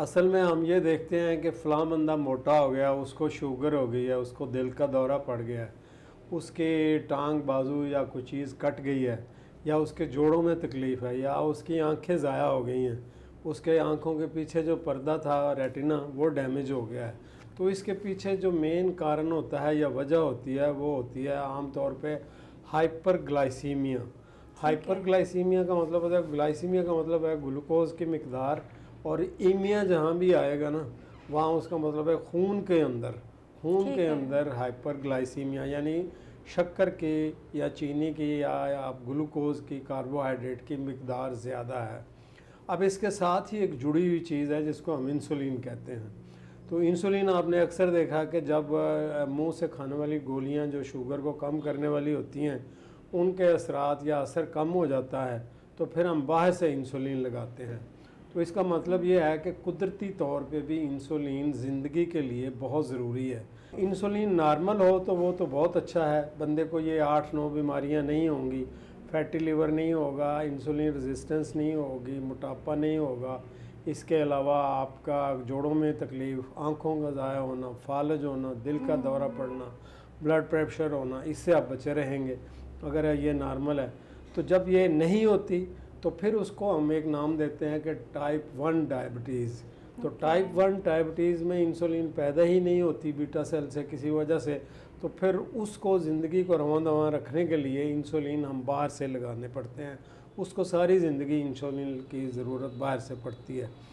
असल में हम ये देखते हैं कि फ़लाँ बंदा मोटा हो गया, उसको शुगर हो गई है, उसको दिल का दौरा पड़ गया है, उसके टांग बाजू या कोई चीज़ कट गई है, या उसके जोड़ों में तकलीफ़ है, या उसकी आंखें ज़ाया हो गई हैं, उसके आंखों के पीछे जो पर्दा था रेटिना वो डैमेज हो गया है। तो इसके पीछे जो मेन कारण होता है या वजह होती है वो होती है आम तौर पे हाइपरग्लाइसीमिया। ठीक है। हाइपरग्लाइसीमिया का मतलब होता है, ग्लाइसीमिया का मतलब है ग्लूकोज की मिकदार, और ईमिया जहाँ भी आएगा ना वहाँ उसका मतलब है खून के ठीक है। अंदर हाइपरग्लाइसीमिया, यानी शक्कर की या चीनी की या आप ग्लूकोज की, कार्बोहाइड्रेट की मिकदार ज़्यादा है। अब इसके साथ ही एक जुड़ी हुई चीज़ है जिसको हम इंसुलिन कहते हैं। तो इंसुलिन आपने अक्सर देखा कि जब मुंह से खाने वाली गोलियां जो शुगर को कम करने वाली होती हैं उनके असरात या असर कम हो जाता है तो फिर हम बाहर से इंसुलिन लगाते हैं। तो इसका मतलब ये है कि कुदरती तौर पे भी इंसुलिन ज़िंदगी के लिए बहुत ज़रूरी है। इंसुलिन नॉर्मल हो तो वो तो बहुत अच्छा है, बंदे को ये 8-9 बीमारियां नहीं होंगी, फैटी लिवर नहीं होगा, इंसुलिन रेजिस्टेंस नहीं होगी, मोटापा नहीं होगा। इसके अलावा आपका जोड़ों में तकलीफ़, आँखों का ज़ाया होना, फालज होना, दिल का दौरा पड़ना, ब्लड प्रेशर होना, इससे आप बचे रहेंगे अगर ये नॉर्मल है। तो जब ये नहीं होती तो फिर उसको हम एक नाम देते हैं कि टाइप 1 डायबिटीज़। तो टाइप 1 डायबिटीज़ में इंसुलिन पैदा ही नहीं होती बीटा सेल से किसी वजह से, तो फिर उसको ज़िंदगी को रवां दवां रखने के लिए इंसुलिन हम बाहर से लगाने पड़ते हैं। उसको सारी ज़िंदगी इंसुलिन की ज़रूरत बाहर से पड़ती है।